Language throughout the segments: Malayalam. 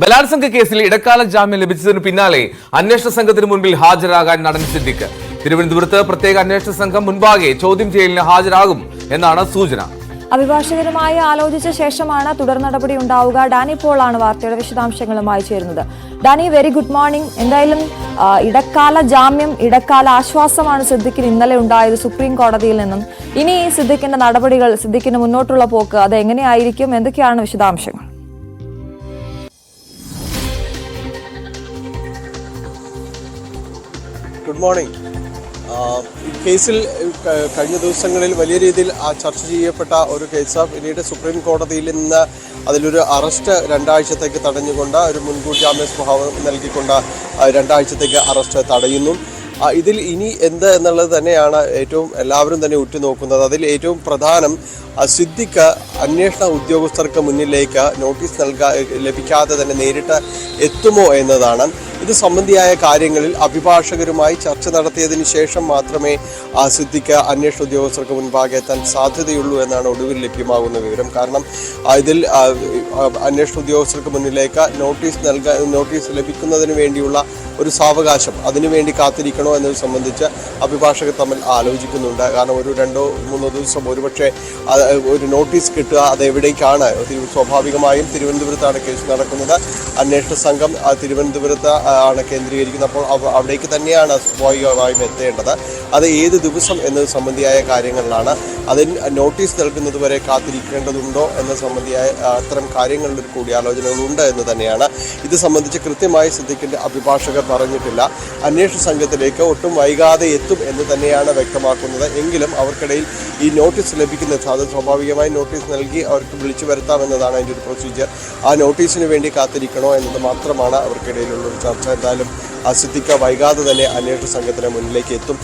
ബലാത്സംഗ കേസിൽ ഇടക്കാല ജാമ്യം ലഭിച്ചതിനു പിന്നാലെ അന്വേഷണ സംഘത്തിന് മുൻപിൽ ഹാജരാകാൻ നടൻ സിദ്ദിഖ് തിരുവനന്തപുരത്ത് പ്രത്യേക അന്വേഷണ സംഘം മുൻപാകെ ചോദ്യം ചെയ്യലിന് ഹാജരാകും എന്നാണ് സൂചന. അഭിഭാഷകരുമായി ആലോചിച്ച ശേഷമാണ് തുടർ നടപടി ഉണ്ടാവുക. ഡാനി പോളാണ് വാർത്തയുടെ വിശദാംശങ്ങളുമായി ചേരുന്നത്. Danny, very good morning. എന്തായാലും ഇടക്കാല ജാമ്യം, ഇടക്കാല ആശ്വാസമാണ് സിദ്ദിഖിന് ഇന്നലെ ഉണ്ടായത് സുപ്രീം കോടതിയിൽ നിന്നും. ഇനി സിദ്ദിഖിന്റെ നടപടികൾ, സിദ്ദിഖിന് മുന്നോട്ടുള്ള പോക്ക്, അത് എങ്ങനെയായിരിക്കും? എന്തൊക്കെയാണ് വിശദാംശങ്ങൾ? Good morning. ഈ കേസിൽ കഴിഞ്ഞ ദിവസങ്ങളിൽ വലിയ രീതിയിൽ ചർച്ച ചെയ്യപ്പെട്ട ഒരു കേസ് പിന്നീട് സുപ്രീം കോടതിയിൽ നിന്ന് അതിലൊരു അറസ്റ്റ് 2 ആഴ്ചത്തേക്ക് തടഞ്ഞുകൊണ്ട് ഒരു മുൻകൂർ ജാമ്യ സ്വഭാവം നൽകിക്കൊണ്ട് 2 ആഴ്ചത്തേക്ക് അറസ്റ്റ് തടയുന്നു. ഇതിൽ ഇനി എന്ത് എന്നുള്ളത് തന്നെയാണ് ഏറ്റവും എല്ലാവരും തന്നെ ഉറ്റുനോക്കുന്നത്. അതിൽ ഏറ്റവും പ്രധാനം സിദ്ദിഖ് അന്വേഷണ ഉദ്യോഗസ്ഥർക്ക് മുന്നിലേക്ക് നോട്ടീസ് ലഭിക്കാതെ തന്നെ നേരിട്ട് എത്തുമോ എന്നതാണ്. ഇത് സംബന്ധിയായ കാര്യങ്ങളിൽ അഭിഭാഷകരുമായി ചർച്ച നടത്തിയതിന് ശേഷം മാത്രമേ സിദ്ദിഖ് അന്വേഷണ ഉദ്യോഗസ്ഥർക്ക് മുൻപാകെ എത്താൻ സാധ്യതയുള്ളൂ എന്നാണ് ഒടുവിൽ ലഭ്യമാകുന്ന വിവരം. കാരണം ഇതിൽ അന്വേഷണ ഉദ്യോഗസ്ഥർക്ക് മുന്നിലേക്ക് നോട്ടീസ് ലഭിക്കുന്നതിന് വേണ്ടിയുള്ള ഒരു സാവകാശം, അതിനുവേണ്ടി കാത്തിരിക്കണോ എന്നത് സംബന്ധിച്ച് അഭിഭാഷകർ തമ്മിൽ ആലോചിക്കുന്നുണ്ട്. കാരണം ഒരു 2-3 ദിവസം ഒരുപക്ഷെ ഒരു നോട്ടീസ് കിട്ടുക, അതെവിടേക്കാണ്? സ്വാഭാവികമായും തിരുവനന്തപുരത്താണ് കേസ് നടക്കുന്നത്. അന്വേഷണ സംഘം തിരുവനന്തപുരത്ത് ആണ് കേന്ദ്രീകരിക്കുന്നത്. അപ്പോൾ അവിടേക്ക് തന്നെയാണ് സ്വാഭാവികമായും എത്തേണ്ടത്. അത് ഏത് ദിവസം എന്നത് സംബന്ധിയായ കാര്യങ്ങളിലാണ്. അതിന് നോട്ടീസ് നൽകുന്നത് വരെ കാത്തിരിക്കേണ്ടതുണ്ടോ എന്ന സംബന്ധിയായ അത്തരം കാര്യങ്ങളുടെ ഒരു കൂടിയാലോചനകളുണ്ട് എന്ന് തന്നെയാണ്. ഇത് സംബന്ധിച്ച് കൃത്യമായി സിദ്ദിഖിൻ്റെ അഭിഭാഷകർ പറഞ്ഞിട്ടില്ല. അന്വേഷണ സംഘത്തിലേക്ക് ഒട്ടും വൈകാതെ എത്തും എന്ന് തന്നെയാണ് വ്യക്തമാക്കുന്നത്. എങ്കിലും അവർക്കിടയിൽ ഈ നോട്ടീസ് ലഭിക്കുന്ന സ്വാഭാവികമായി നോട്ടീസ് നൽകി അവർക്ക് വിളിച്ചു വരുത്താമെന്നതാണ് അതിൻ്റെ ഒരു പ്രൊസീജിയർ. ആ നോട്ടീസിന് വേണ്ടി കാത്തിരിക്കണോ എന്നത് മാത്രമാണ് അവർക്കിടയിലുള്ളൊരു ചർച്ച. എന്തായാലും സിദ്ദിഖ് വൈകാതെ തന്നെ അന്വേഷണ സംഘത്തിന് മുന്നിലേക്ക് എത്തും.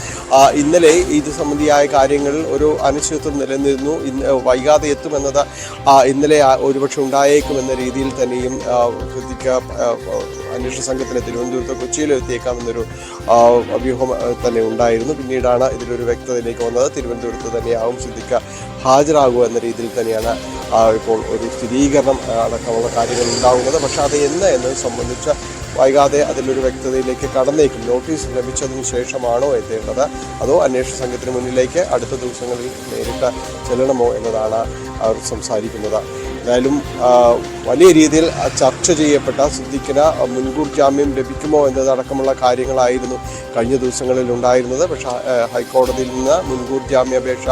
ഇന്നലെ ഇത് സംബന്ധിയായ കാര്യങ്ങളിൽ ഒരു അനിശ്ചിതത്വം നിലനിന്നിരുന്നു. വൈകാതെ എത്തുമെന്നത് ഇന്നലെ ഒരുപക്ഷെ ഉണ്ടായേക്കുമെന്ന രീതിയിൽ തന്നെയും സിദ്ദിഖ് അന്വേഷണ സംഘത്തിന് തിരുവനന്തപുരത്ത് കൊച്ചിയിലും എത്തിയേക്കാമെന്നൊരു വ്യൂഹം തന്നെ ഉണ്ടായിരുന്നു. പിന്നീടാണ് ഇതിലൊരു വ്യക്തതയിലേക്ക് വന്നത്. തിരുവനന്തപുരത്ത് തന്നെയാവും സിദ്ദിഖ് ഹാജരാകുക എന്ന രീതിയിൽ തന്നെയാണ് ഇപ്പോൾ ഒരു സ്ഥിരീകരണം അടക്കമുള്ള കാര്യങ്ങൾ ഉണ്ടാകുന്നത്. പക്ഷേ അത് എന്നത് സംബന്ധിച്ച് വൈകാതെ അതിലൊരു വ്യക്തതയിലേക്ക് കടന്നേക്കും. നോട്ടീസ് ലഭിച്ചതിന് ശേഷമാണോ എത്തേണ്ടത്, അതോ അന്വേഷണ സംഘത്തിന് മുന്നിലേക്ക് അടുത്ത ദിവസങ്ങളിൽ നേരിട്ട് ചെല്ലണമോ എന്നതാണ് അവർ സംസാരിക്കുന്നത്. എന്തായാലും വലിയ രീതിയിൽ ചർച്ച ചെയ്യപ്പെട്ട സിദ്ദിഖിന് മുൻകൂർ ജാമ്യം ലഭിക്കുമോ എന്നതടക്കമുള്ള കാര്യങ്ങളായിരുന്നു കഴിഞ്ഞ ദിവസങ്ങളിൽ ഉണ്ടായിരുന്നത്. പക്ഷേ ഹൈക്കോടതിയിൽ നിന്ന് മുൻകൂർ ജാമ്യാപേക്ഷ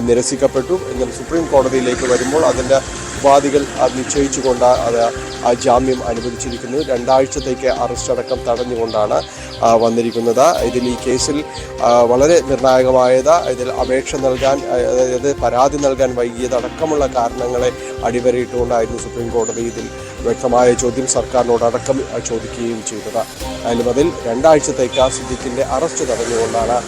നിരസിക്കപ്പെട്ടു. എന്നാൽ സുപ്രീം കോടതിയിലേക്ക് വരുമ്പോൾ അതിൻ്റെ ഉപാധികൾ നിശ്ചയിച്ചുകൊണ്ട് അത് ജാമ്യം അനുവദിച്ചിരിക്കുന്നു. 2 ആഴ്ചത്തേക്ക് അറസ്റ്റ് അടക്കം തടഞ്ഞുകൊണ്ടാണ് വന്നിരിക്കുന്നത്. ഇതിൽ ഈ കേസിൽ വളരെ നിർണായകമായത് ഇതിൽ അപേക്ഷ നൽകാൻ, അതായത് പരാതി നൽകാൻ വൈകിയതടക്കമുള്ള കാരണങ്ങളെ അടിവരയിട്ടുകൊണ്ടായിരുന്നു സുപ്രീം കോടതി ഇതിൽ വ്യക്തമായ ചോദ്യം സർക്കാരിനോടടക്കം ചോദിക്കുകയും ചെയ്തത്. അതിലും അതിൽ 2 ആഴ്ചത്തേക്ക് സിദ്ദിഖിൻ്റെ അറസ്റ്റ് തടഞ്ഞുകൊണ്ടാണ്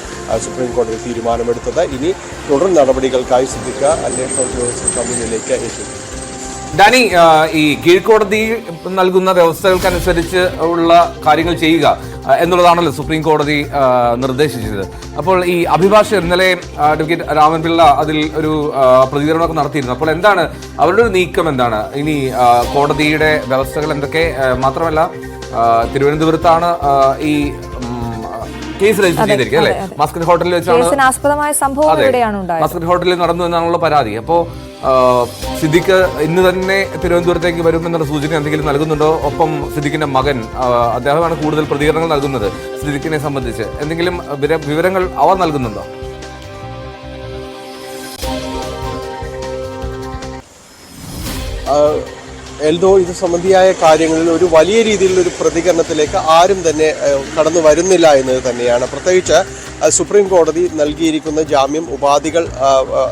സുപ്രീം കോടതി തീരുമാനമെടുത്തത്. ഇനി തുടർ നടപടികൾക്കായി സിദ്ദിഖ് അന്വേഷണ ഉദ്യോഗസ്ഥർക്ക് മുന്നിലേക്ക് എത്തും. ഡാനി, ഈ കീഴ്ക്കോടതി നൽകുന്ന വ്യവസ്ഥകൾക്കനുസരിച്ച് ഉള്ള കാര്യങ്ങൾ ചെയ്യുക എന്നുള്ളതാണല്ലോ സുപ്രീം കോടതി നിർദ്ദേശിച്ചത്. അപ്പോൾ ഈ അഭിഭാഷകർ ഇന്നലെ അഡ്വക്കേറ്റ് രാമൻപിള്ള അതിൽ ഒരു പ്രതികരണമൊക്കെ നടത്തിയിരുന്നു. അപ്പോൾ എന്താണ് അവരുടെ ഒരു നീക്കം? എന്താണ് ഇനി കോടതിയുടെ വ്യവസ്ഥകൾ എന്തൊക്കെ? മാത്രമല്ല തിരുവനന്തപുരത്താണ് ഈ കേസ് രജിസ്റ്റർ ചെയ്തിരിക്കുക അല്ലെ? മസ്കറ്റ് ഹോട്ടലിൽ വെച്ചാണ് മസ്കറ്റ് ഹോട്ടലിൽ നടന്നു എന്നാണുള്ള പരാതി. അപ്പോൾ സിദ്ദിഖ് ഇന്ന് തന്നെ തിരുവനന്തപുരത്തേക്ക് വരുമെന്നുള്ള സൂചന എന്തെങ്കിലും നൽകുന്നുണ്ടോ? ഒപ്പം സിദ്ദിഖിന്റെ മകൻ, അദ്ദേഹമാണ് കൂടുതൽ പ്രതികരണങ്ങൾ നൽകുന്നത്. സിദ്ദിഖിനെ സംബന്ധിച്ച് എന്തെങ്കിലും വിവരങ്ങൾ അവർ നൽകുന്നുണ്ടോ? എൽദോ, ഇത് സംബന്ധിയായ കാര്യങ്ങളിൽ ഒരു വലിയ രീതിയിലുള്ളൊരു പ്രതികരണത്തിലേക്ക് ആരും തന്നെ കടന്നു വരുന്നില്ല എന്നത് തന്നെയാണ്. പ്രത്യേകിച്ച് സുപ്രീം കോടതി നൽകിയിരിക്കുന്ന ജാമ്യം ഉപാധികൾ,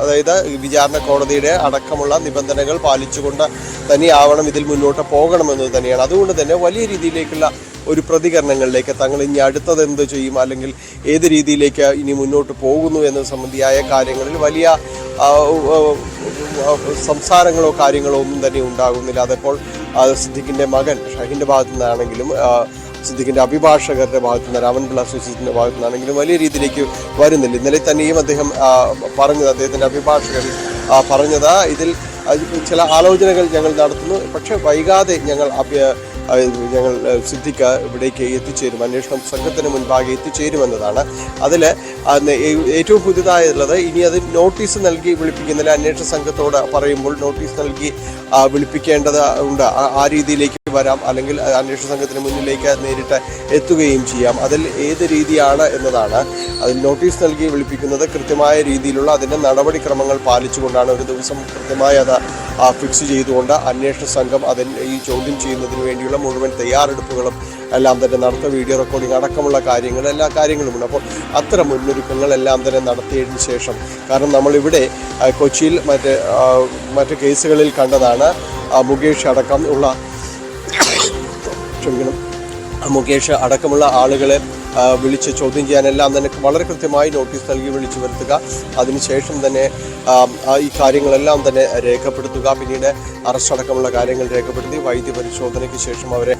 അതായത് വിചാരണ കോടതിയുടെ അടക്കമുള്ള നിബന്ധനകൾ പാലിച്ചുകൊണ്ട് തന്നെയാവണം ഇതിൽ മുന്നോട്ട് പോകണമെന്നത് തന്നെയാണ്. അതുകൊണ്ട് തന്നെ വലിയ രീതിയിലേക്കുള്ള ഒരു പ്രതികരണങ്ങളിലേക്ക് തങ്ങൾ ഇനി അടുത്തത് എന്ത് ചെയ്യും, അല്ലെങ്കിൽ ഏത് രീതിയിലേക്ക് ഇനി മുന്നോട്ട് പോകുന്നു എന്നത് സംബന്ധിയായ കാര്യങ്ങളിൽ വലിയ സംസാരങ്ങളോ കാര്യങ്ങളോ ഒന്നും തന്നെ ഉണ്ടാകുന്നില്ല. അതപ്പോൾ സിദ്ദിഖിൻ്റെ മകൻ ഷഹീൻ്റെ ഭാഗത്തു നിന്നാണെങ്കിലും സിദ്ദിഖിൻ്റെ അഭിഭാഷകരുടെ ഭാഗത്തു നിന്ന്, രാമൻപിള്ള അസോസിയേഷൻ്റെ ഭാഗത്തു നിന്നാണെങ്കിലും വലിയ രീതിയിലേക്ക് വരുന്നില്ല. ഇന്നലെ തന്നെയും അദ്ദേഹം പറഞ്ഞത്, അദ്ദേഹത്തിൻ്റെ അഭിഭാഷകൻ പറഞ്ഞത്, ഇതിൽ ചില ആലോചനകൾ ഞങ്ങൾ നടത്തുന്നു, പക്ഷേ വൈകാതെ ഞങ്ങൾ ഞങ്ങൾ സിദ്ദിഖ് ഇവിടേക്ക് എത്തിച്ചേരും, അന്വേഷണ സംഘത്തിന് മുൻപാകെ എത്തിച്ചേരുമെന്നതാണ്. അതിൽ ഏറ്റവും പുതിയതായുള്ളത് ഇനി അത് നോട്ടീസ് നൽകി വിളിപ്പിക്കുന്നില്ല. അന്വേഷണ സംഘത്തോട് പറയുമ്പോൾ നോട്ടീസ് നൽകി വിളിപ്പിക്കേണ്ടത് ഉണ്ട്. ആ രീതിയിലേക്ക് വരാം, അല്ലെങ്കിൽ അന്വേഷണ സംഘത്തിന് മുന്നിലേക്ക് നേരിട്ട് എത്തുകയും ചെയ്യാം. അതിൽ ഏത് രീതിയാണ് എന്നതാണ്. അതിൽ നോട്ടീസ് നൽകി വിളിപ്പിക്കുന്നത് കൃത്യമായ രീതിയിലുള്ള അതിൻ്റെ നടപടിക്രമങ്ങൾ പാലിച്ചുകൊണ്ടാണ്. ഒരു ദിവസം കൃത്യമായി അത് ഫിക്സ് ചെയ്തുകൊണ്ട് അന്വേഷണ സംഘം ഈ ചോദ്യം ചെയ്യുന്നതിന് വേണ്ടിയുള്ള മുഴുവൻ തയ്യാറെടുപ്പുകളും എല്ലാം തന്നെ നടത്തുക. വീഡിയോ റെക്കോർഡിംഗ് അടക്കമുള്ള കാര്യങ്ങൾ, എല്ലാ കാര്യങ്ങളുമുണ്ട്. അപ്പോൾ അത്തരം മുന്നൊരുക്കങ്ങളെല്ലാം തന്നെ നടത്തിയതിന് ശേഷം, കാരണം നമ്മളിവിടെ കൊച്ചിയിൽ മറ്റ് കേസുകളിൽ കണ്ടതാണ്, മുകേഷ് അടക്കമുള്ള ആളുകളെ വിളിച്ച് ചോദ്യം ചെയ്യാനെല്ലാം തന്നെ വളരെ കൃത്യമായി നോട്ടീസ് നൽകി വിളിച്ചു വരുത്തുക. അതിനുശേഷം തന്നെ ഈ കാര്യങ്ങളെല്ലാം തന്നെ രേഖപ്പെടുത്തുക. പിന്നീട് അറസ്റ്റ് അടക്കമുള്ള കാര്യങ്ങൾ രേഖപ്പെടുത്തി വൈദ്യപരിശോധനയ്ക്ക് ശേഷം അവരെ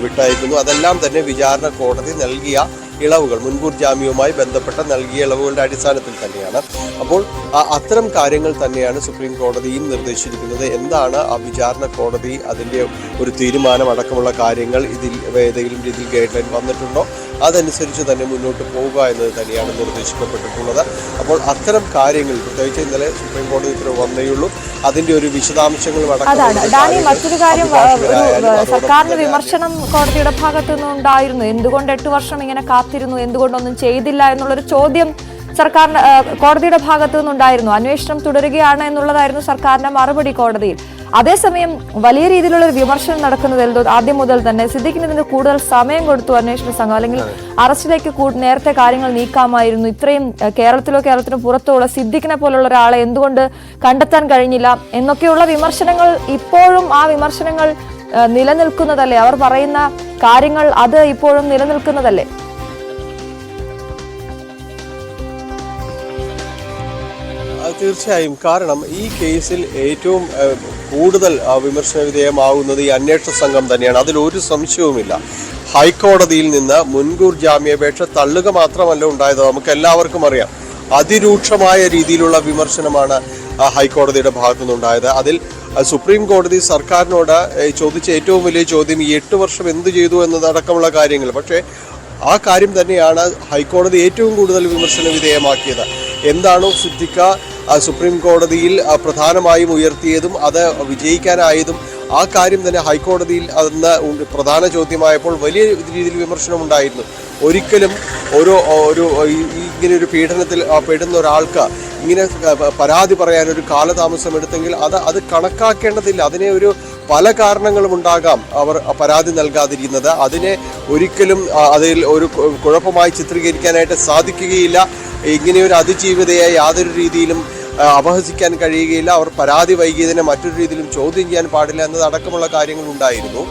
വിട്ടയക്കുന്നു. അതെല്ലാം തന്നെ വിചാരണ കോടതി നൽകിയ ഇളവുകൾ, മുൻകൂർ ജാമ്യവുമായി ബന്ധപ്പെട്ട നൽകിയ ഇളവുകളുടെ അടിസ്ഥാനത്തിൽ തന്നെയാണ്. അപ്പോൾ അത്തരം കാര്യങ്ങൾ തന്നെയാണ് സുപ്രീം കോടതിയും നിർദ്ദേശിച്ചിരിക്കുന്നത്. എന്താണ് ആ വിചാരണ കോടതി അതിൻ്റെ ഒരു തീരുമാനം അടക്കമുള്ള കാര്യങ്ങൾ ഇതിൽ ഏതെങ്കിലും രീതിയിൽ ഗൈഡ് ലൈൻ വന്നിട്ടുണ്ടോ, അതനുസരിച്ച് തന്നെ മുന്നോട്ട് പോവുക എന്നത് തന്നെയാണ് നിർദ്ദേശിക്കപ്പെട്ടിട്ടുള്ളത്. അപ്പോൾ അത്തരം കാര്യങ്ങൾ പ്രത്യേകിച്ച് ഇന്നലെ സുപ്രീം കോടതി ഉത്തരവ് വന്നേയുള്ളൂ, അതിന്റെ ഒരു വിശദാംശങ്ങളും മറ്റൊരു കാര്യം, സർക്കാരിന്റെ വിമർശനം കോടതിയുടെ ഭാഗത്തു നിന്നുണ്ടായിരുന്നു. എന്തുകൊണ്ട് 8 വർഷം ഇങ്ങനെ കാത്തിരുന്നു, എന്തുകൊണ്ടൊന്നും ചെയ്തില്ല എന്നുള്ളൊരു ചോദ്യം സർക്കാരിന്റെ കോടതിയുടെ ഭാഗത്തു നിന്നുണ്ടായിരുന്നു. അന്വേഷണം തുടരുകയാണ് എന്നുള്ളതായിരുന്നു സർക്കാരിന്റെ മറുപടി കോടതിയിൽ. അതേസമയം വലിയ രീതിയിലുള്ള ഒരു വിമർശനം നടക്കുന്നത് ആദ്യം മുതൽ തന്നെ സിദ്ദിഖിന് ഇതിന് കൂടുതൽ സമയം കൊടുത്തു അന്വേഷണ സംഘം, അല്ലെങ്കിൽ അറസ്റ്റിലേക്ക് നേരത്തെ കാര്യങ്ങൾ നീക്കാമായിരുന്നു. ഇത്രയും കേരളത്തിനും പുറത്തുള്ള സിദ്ദിഖിനെ പോലുള്ള ഒരാളെ എന്തുകൊണ്ട് കണ്ടെത്താൻ കഴിഞ്ഞില്ല എന്നൊക്കെയുള്ള വിമർശനങ്ങൾ ഇപ്പോഴും ആ വിമർശനങ്ങൾ നിലനിൽക്കുന്നതല്ലേ? അവർ പറയുന്ന കാര്യങ്ങൾ അത് ഇപ്പോഴും നിലനിൽക്കുന്നതല്ലേ? തീർച്ചയായും. കാരണം ഈ കേസിൽ ഏറ്റവും കൂടുതൽ വിമർശന വിധേയമാവുന്നത് ഈ അന്വേഷണ സംഘം തന്നെയാണ്, അതിലൊരു സംശയവുമില്ല. ഹൈക്കോടതിയിൽ നിന്ന് മുൻകൂർ ജാമ്യാപേക്ഷ തള്ളുക മാത്രമല്ല ഉണ്ടായത്, നമുക്ക് എല്ലാവർക്കും അറിയാം. അതിരൂക്ഷമായ രീതിയിലുള്ള വിമർശനമാണ് ഹൈക്കോടതിയുടെ ഭാഗത്തുനിന്നുണ്ടായത്. അതിൽ സുപ്രീം കോടതി സർക്കാരിനോട് ചോദിച്ച ഏറ്റവും വലിയ ചോദ്യം ഈ 8 വർഷം എന്ത് ചെയ്തു എന്നതടക്കമുള്ള കാര്യങ്ങൾ. പക്ഷേ ആ കാര്യം തന്നെയാണ് ഹൈക്കോടതി ഏറ്റവും കൂടുതൽ വിമർശന വിധേയമാക്കിയത്. എന്താണോ സിദ്ദിഖ് സുപ്രീം കോടതിയിൽ പ്രധാനമായും ഉയർത്തിയതും അത് വിജയിക്കാനായതും ആ കാര്യം തന്നെ ഹൈക്കോടതിയിൽ അന്ന് പ്രധാന ചോദ്യമായപ്പോൾ വലിയ രീതിയിൽ വിമർശനം ഉണ്ടായിരുന്നു. ഒരിക്കലും ഇങ്ങനെ ഒരു പീഡനത്തിൽ പെടുന്ന ഒരാൾക്ക് ഇങ്ങനെ പരാതി പറയാൻ ഒരു കാലതാമസം എടുത്തെങ്കിൽ അത് കണക്കാക്കേണ്ടതില്ല. അതിനെ പല കാരണങ്ങളും ഉണ്ടാകാം അവർ പരാതി നൽകാതിരിക്കുന്നത്. അതിനെ ഒരിക്കലും അതിൽ ഒരു കുഴപ്പമായി ചിത്രീകരിക്കാനായിട്ട് സാധിക്കുകയില്ല. ഇങ്ങനെയൊരു അതിജീവിതയെ യാതൊരു രീതിയിലും അപഹസിക്കാൻ കഴിയുകയില്ല. അവർ പരാതി വൈകിയതിനെ മറ്റൊരു രീതിയിലും ചോദ്യം ചെയ്യാൻ പാടില്ല എന്നതടക്കമുള്ള കാര്യങ്ങൾ ഉണ്ടായിരുന്നു.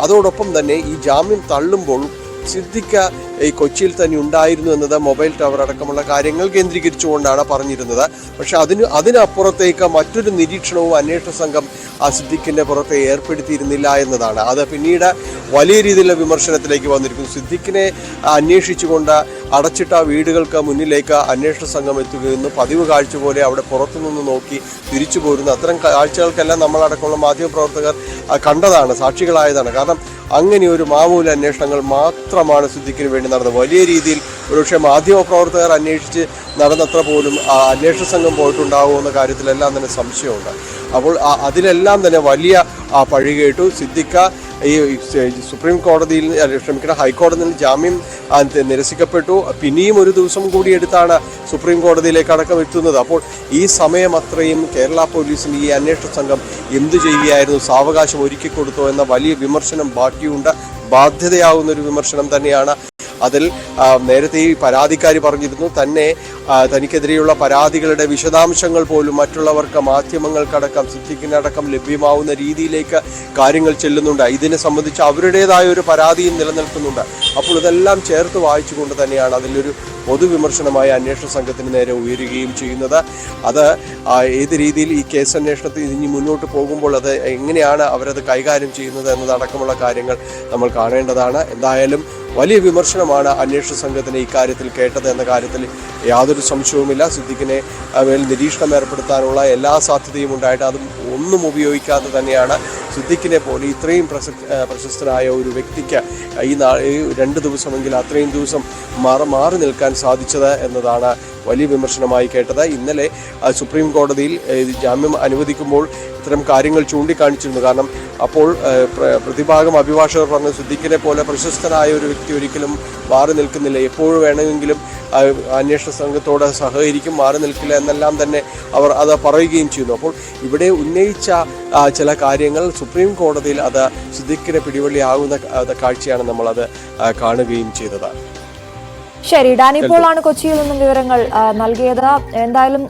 അതോടൊപ്പം തന്നെ ഈ ജാമ്യം തള്ളുമ്പോൾ സിദ്ദിഖ് ഈ കൊച്ചിയിൽ തന്നെ ഉണ്ടായിരുന്നു എന്നത് മൊബൈൽ ടവർ അടക്കമുള്ള കാര്യങ്ങൾ കേന്ദ്രീകരിച്ചുകൊണ്ടാണ് പറഞ്ഞിരുന്നത്. പക്ഷെ അതിനപ്പുറത്തേക്ക് മറ്റൊരു നിരീക്ഷണവും അന്വേഷണ സംഘം ആ സിദ്ദിഖിൻ്റെ പുറത്ത് ഏർപ്പെടുത്തിയിരുന്നില്ല എന്നതാണ്. അത് പിന്നീട് വലിയ രീതിയിലുള്ള വിമർശനത്തിലേക്ക് വന്നിരിക്കുന്നു. സിദ്ദിഖിനെ അന്വേഷിച്ചുകൊണ്ട് അടച്ചിട്ട വീടുകൾക്ക് മുന്നിലേക്ക് അന്വേഷണ സംഘം എത്തുകയെന്ന് പതിവ് കാഴ്ച പോലെ അവിടെ പുറത്തുനിന്ന് നോക്കി തിരിച്ചു പോരുന്നു. അത്തരം കാഴ്ചകൾക്കെല്ലാം നമ്മളടക്കമുള്ള മാധ്യമപ്രവർത്തകർ കണ്ടതാണ്, സാക്ഷികളായതാണ്. കാരണം അങ്ങനെ ഒരു മാമൂല അന്വേഷണങ്ങൾ മാത്രമാണ് സിദ്ദിഖിന് വേണ്ടി നടന്നത്. വലിയ രീതിയിൽ ഒരുപക്ഷെ മാധ്യമപ്രവർത്തകർ അന്വേഷിച്ച് നടന്നത്ര പോലും അന്വേഷണ സംഘം പോയിട്ടുണ്ടാകുമെന്ന കാര്യത്തിലെല്ലാം തന്നെ സംശയമുണ്ട്. അപ്പോൾ അതിലെല്ലാം തന്നെ വലിയ പഴി കേട്ടു. സിദ്ദിഖ് ഈ സുപ്രീം കോടതിയിൽ ഹൈക്കോടതിയിൽ നിന്ന് ജാമ്യം നിരസിക്കപ്പെട്ടു. പിന്നെയും ഒരു ദിവസം കൂടി എടുത്താണ് സുപ്രീം കോടതിയിലേക്ക് അടക്കം എത്തുന്നത്. അപ്പോൾ ഈ സമയം അത്രയും കേരള പോലീസിന് ഈ അന്വേഷണ സംഘം എന്തു ചെയ്യുകയായിരുന്നു, സാവകാശം ഒരുക്കി കൊടുത്തോ എന്ന വലിയ വിമർശനം ബാക്കിയുണ്ട്. ബാധ്യതയാവുന്നൊരു വിമർശനം തന്നെയാണ്. അതിൽ നേരത്തെ ഈ പരാതിക്കാരി പറഞ്ഞിരുന്നു തനിക്കെതിരെയുള്ള പരാതികളുടെ വിശദാംശങ്ങൾ പോലും മറ്റുള്ളവർക്ക്, മാധ്യമങ്ങൾക്കടക്കം സിദ്ദിഖിനടക്കം ലഭ്യമാവുന്ന രീതിയിലേക്ക് കാര്യങ്ങൾ ചെല്ലുന്നുണ്ട്. ഇതിനെ സംബന്ധിച്ച് അവരുടേതായ ഒരു പരാതിയും നിലനിൽക്കുന്നുണ്ട്. അപ്പോൾ ഇതെല്ലാം ചേർത്ത് വായിച്ചുകൊണ്ട് തന്നെയാണ് അതിലൊരു പൊതുവിമർശനമായ അന്വേഷണ സംഘത്തിന് നേരെ ഉയരുകയും ചെയ്യുന്നത്. അത് ഏത് രീതിയിൽ ഈ കേസ് അന്വേഷണത്തിൽ ഇനി മുന്നോട്ട് പോകുമ്പോൾ അത് എങ്ങനെയാണ് അവരത് കൈകാര്യം ചെയ്യുന്നത് എന്നതടക്കമുള്ള കാര്യങ്ങൾ നമ്മൾ കാണേണ്ടതാണ്. എന്തായാലും വലിയ വിമർശനമാണ് അന്വേഷണ സംഘത്തിന് ഇക്കാര്യത്തിൽ കേട്ടത് എന്ന കാര്യത്തിൽ യാതൊരു സംശയവുമില്ല. സിദ്ദിഖിനെ മേൽ നിരീക്ഷണം ഏർപ്പെടുത്താനുള്ള എല്ലാ സാധ്യതയും ഉണ്ടായിട്ട് അതും ഒന്നും ഉപയോഗിക്കാതെ തന്നെയാണ് സിദ്ദിഖിനെ പോലെ ഇത്രയും പ്രശസ്തനായ ഒരു വ്യക്തിക്ക് ഈ 2 ദിവസമെങ്കിൽ അത്രയും ദിവസം മാറി നിൽക്കാൻ സാധിച്ചത് എന്നതാണ് വലിയ വിമർശനമായി കേട്ടത്. ഇന്നലെ സുപ്രീം കോടതിയിൽ ജാമ്യം അനുവദിക്കുമ്പോൾ ഇത്തരം കാര്യങ്ങൾ ചൂണ്ടിക്കാണിച്ചിരുന്നു. കാരണം അപ്പോൾ പ്രതിഭാഗം അഭിഭാഷകർ പറഞ്ഞു സിദ്ദിഖിനെ പോലെ പ്രശസ്തനായ ഒരു വ്യക്തി ഒരിക്കലും മാറി നിൽക്കുന്നില്ല, എപ്പോഴും വേണമെങ്കിലും അന്വേഷണ സംഘത്തോട് സഹകരിക്കും, മാറി നിൽക്കില്ല എന്നെല്ലാം തന്നെ അവർ അത് പറയുകയും ചെയ്യുന്നു. അപ്പോൾ ഇവിടെ ഉന്നയിച്ച ചില കാര്യങ്ങൾ സുപ്രീം കോടതിയിൽ അത് സിദ്ദിഖിനെ പിടിവള്ളിയാകുന്ന കാഴ്ചയാണ് നമ്മളത് കാണുകയും ചെയ്തത്. ശരി, ഡാനി പോൾ ആണ് കൊച്ചിയിൽ നിന്നും വിവരങ്ങൾ നൽകിയത്. എന്തായാലും